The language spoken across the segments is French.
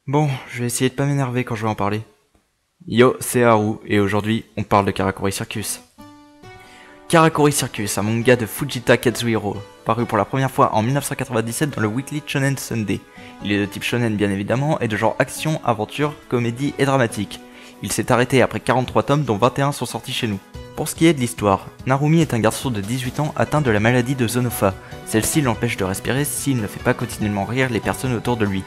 Bon, je vais essayer de pas m'énerver quand je vais en parler. Yo, c'est Haru, et aujourd'hui, on parle de Karakuri Circus. Karakuri Circus, un manga de Fujita Kazuhiro, paru pour la première fois en 1997 dans le Weekly Shonen Sunday. Il est de type shonen bien évidemment, et de genre action, aventure, comédie et dramatique. Il s'est arrêté après 43 tomes dont 21 sont sortis chez nous. Pour ce qui est de l'histoire, Narumi est un garçon de 18 ans atteint de la maladie de Zonofa. Celle-ci l'empêche de respirer s'il ne fait pas continuellement rire les personnes autour de lui.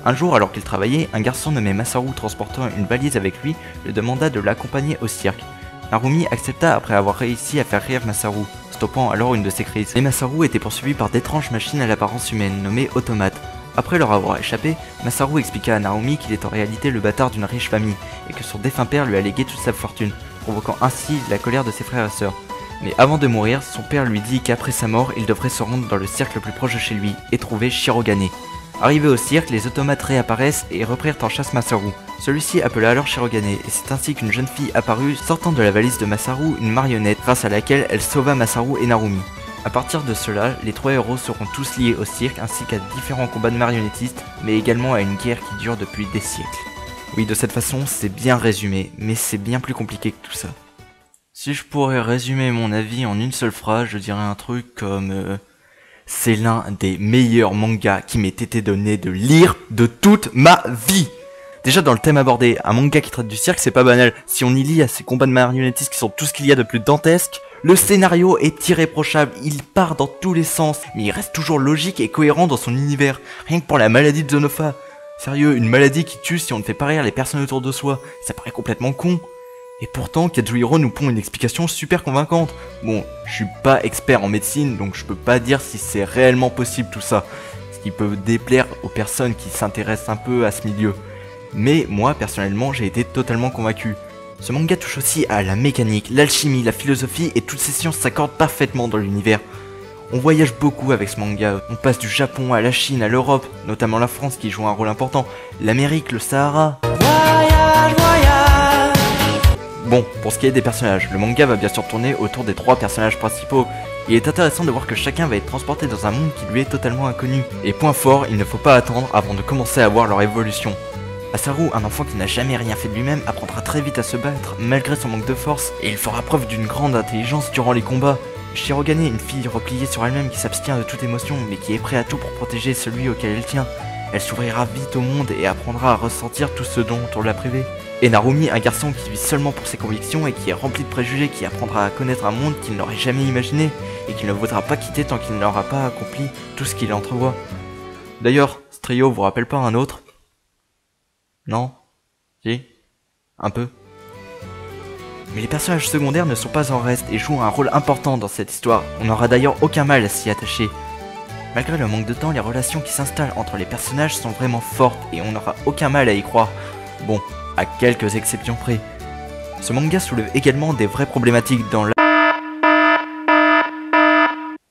Un jour, alors qu'il travaillait, un garçon nommé Masaru transportant une valise avec lui le demanda de l'accompagner au cirque. Narumi accepta après avoir réussi à faire rire Masaru, stoppant alors une de ses crises. Mais Masaru était poursuivi par d'étranges machines à l'apparence humaine nommées automates. Après leur avoir échappé, Masaru expliqua à Narumi qu'il est en réalité le bâtard d'une riche famille et que son défunt père lui a légué toute sa fortune, provoquant ainsi la colère de ses frères et sœurs. Mais avant de mourir, son père lui dit qu'après sa mort, il devrait se rendre dans le cirque le plus proche de chez lui et trouver Shirogane. Arrivé au cirque, les automates réapparaissent et reprirent en chasse Masaru. Celui-ci appela alors Shirogane et c'est ainsi qu'une jeune fille apparut sortant de la valise de Masaru une marionnette grâce à laquelle elle sauva Masaru et Narumi. A partir de cela, les trois héros seront tous liés au cirque ainsi qu'à différents combats de marionnettistes, mais également à une guerre qui dure depuis des siècles. Oui, de cette façon, c'est bien résumé, mais c'est bien plus compliqué que tout ça. Si je pourrais résumer mon avis en une seule phrase, je dirais un truc comme... c'est l'un des meilleurs mangas qui m'ait été donné de lire de toute ma vie. Déjà dans le thème abordé, un manga qui traite du cirque c'est pas banal. Si on y lit à ces combats de marionnettistes qui sont tout ce qu'il y a de plus dantesque, le scénario est irréprochable, il part dans tous les sens, mais il reste toujours logique et cohérent dans son univers. Rien que pour la maladie de Zonofa. Sérieux, une maladie qui tue si on ne fait pas rire les personnes autour de soi, ça paraît complètement con. Et pourtant, Kazuhiro nous pond une explication super convaincante. Bon, je suis pas expert en médecine, donc je peux pas dire si c'est réellement possible tout ça. Ce qui peut déplaire aux personnes qui s'intéressent un peu à ce milieu. Mais moi, personnellement, j'ai été totalement convaincu. Ce manga touche aussi à la mécanique, l'alchimie, la philosophie et toutes ces sciences s'accordent parfaitement dans l'univers. On voyage beaucoup avec ce manga, on passe du Japon à la Chine, à l'Europe, notamment la France qui joue un rôle important, l'Amérique, le Sahara. Bon, pour ce qui est des personnages, le manga va bien sûr tourner autour des trois personnages principaux. Il est intéressant de voir que chacun va être transporté dans un monde qui lui est totalement inconnu. Et point fort, il ne faut pas attendre avant de commencer à voir leur évolution. Masaru, un enfant qui n'a jamais rien fait de lui-même, apprendra très vite à se battre, malgré son manque de force, et il fera preuve d'une grande intelligence durant les combats. Shirogane, une fille repliée sur elle-même qui s'abstient de toute émotion, mais qui est prête à tout pour protéger celui auquel elle tient. Elle s'ouvrira vite au monde et apprendra à ressentir tout ce dont on l'a privé. Et Narumi, un garçon qui vit seulement pour ses convictions et qui est rempli de préjugés, qui apprendra à connaître un monde qu'il n'aurait jamais imaginé et qu'il ne voudra pas quitter tant qu'il n'aura pas accompli tout ce qu'il entrevoit. D'ailleurs, ce trio vous rappelle pas un autre? Non? Si? Un peu? Mais les personnages secondaires ne sont pas en reste et jouent un rôle important dans cette histoire. On n'aura d'ailleurs aucun mal à s'y attacher. Malgré le manque de temps, les relations qui s'installent entre les personnages sont vraiment fortes et on n'aura aucun mal à y croire. Bon, à quelques exceptions près. Ce manga soulève également des vraies problématiques dans la...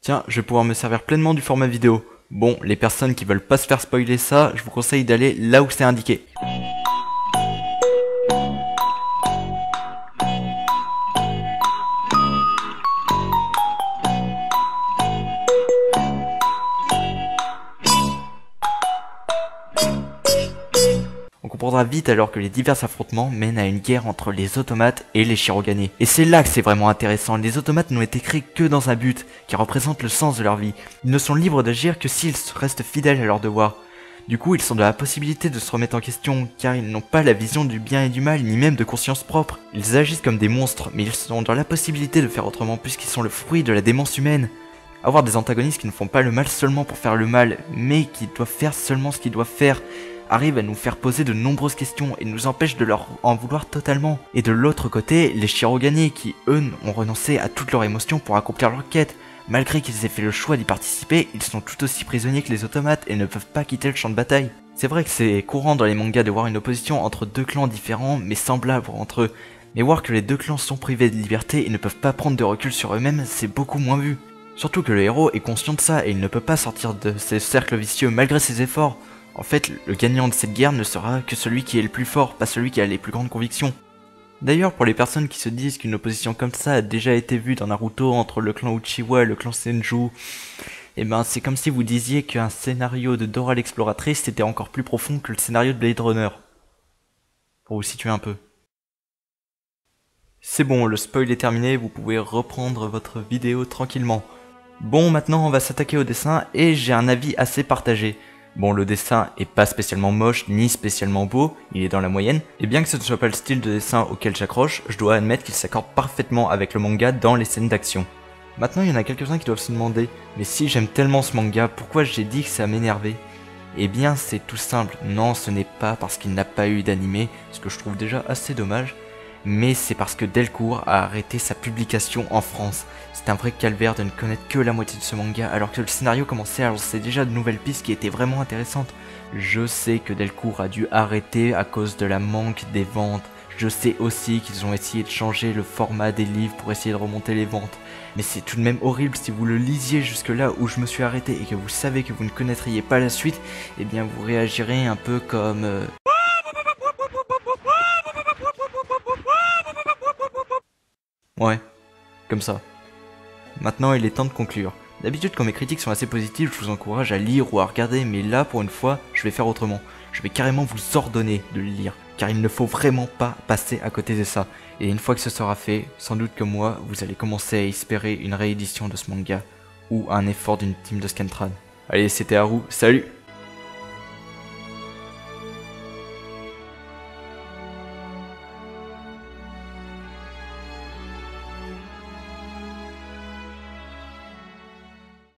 Tiens, je vais pouvoir me servir pleinement du format vidéo. Bon, les personnes qui veulent pas se faire spoiler ça, je vous conseille d'aller là où c'est indiqué. On comprendra vite alors que les divers affrontements mènent à une guerre entre les automates et les Shirogane. Et c'est là que c'est vraiment intéressant, les automates n'ont été créés que dans un but, qui représente le sens de leur vie. Ils ne sont libres d'agir que s'ils restent fidèles à leurs devoirs. Du coup, ils sont dans la possibilité de se remettre en question, car ils n'ont pas la vision du bien et du mal, ni même de conscience propre. Ils agissent comme des monstres, mais ils sont dans la possibilité de faire autrement puisqu'ils sont le fruit de la démence humaine. Avoir des antagonistes qui ne font pas le mal seulement pour faire le mal, mais qui doivent faire seulement ce qu'ils doivent faire, arrive à nous faire poser de nombreuses questions et nous empêche de leur en vouloir totalement. Et de l'autre côté, les Shirogane qui, eux, ont renoncé à toutes leurs émotions pour accomplir leur quête. Malgré qu'ils aient fait le choix d'y participer, ils sont tout aussi prisonniers que les automates et ne peuvent pas quitter le champ de bataille. C'est vrai que c'est courant dans les mangas de voir une opposition entre deux clans différents mais semblables entre eux. Mais voir que les deux clans sont privés de liberté et ne peuvent pas prendre de recul sur eux-mêmes, c'est beaucoup moins vu. Surtout que le héros est conscient de ça et il ne peut pas sortir de ces cercles vicieux malgré ses efforts. En fait, le gagnant de cette guerre ne sera que celui qui est le plus fort, pas celui qui a les plus grandes convictions. D'ailleurs, pour les personnes qui se disent qu'une opposition comme ça a déjà été vue dans Naruto entre le clan Uchiwa et le clan Senju, Et ben c'est comme si vous disiez qu'un scénario de Dora l'exploratrice était encore plus profond que le scénario de Blade Runner. Pour vous situer un peu. C'est bon, le spoil est terminé, vous pouvez reprendre votre vidéo tranquillement. Bon, maintenant on va s'attaquer au dessin et j'ai un avis assez partagé. Bon, le dessin est pas spécialement moche ni spécialement beau, il est dans la moyenne, et bien que ce ne soit pas le style de dessin auquel j'accroche, je dois admettre qu'il s'accorde parfaitement avec le manga dans les scènes d'action. Maintenant, il y en a quelques-uns qui doivent se demander, mais si j'aime tellement ce manga, pourquoi j'ai dit que ça m'énervait? Eh bien, c'est tout simple, non, ce n'est pas parce qu'il n'a pas eu d'animé, ce que je trouve déjà assez dommage, mais c'est parce que Delcourt a arrêté sa publication en France. C'est un vrai calvaire de ne connaître que la moitié de ce manga, alors que le scénario commençait à lancer déjà de nouvelles pistes qui étaient vraiment intéressantes. Je sais que Delcourt a dû arrêter à cause de la manque des ventes. Je sais aussi qu'ils ont essayé de changer le format des livres pour essayer de remonter les ventes. Mais c'est tout de même horrible si vous le lisiez jusque là où je me suis arrêté et que vous savez que vous ne connaîtriez pas la suite, eh bien vous réagirez un peu comme... Ouais, comme ça. Maintenant, il est temps de conclure. D'habitude, quand mes critiques sont assez positives, je vous encourage à lire ou à regarder, mais là, pour une fois, je vais faire autrement. Je vais carrément vous ordonner de le lire, car il ne faut vraiment pas passer à côté de ça. Et une fois que ce sera fait, sans doute que moi, vous allez commencer à espérer une réédition de ce manga, ou un effort d'une team de Scantran. Allez, c'était Haru, salut!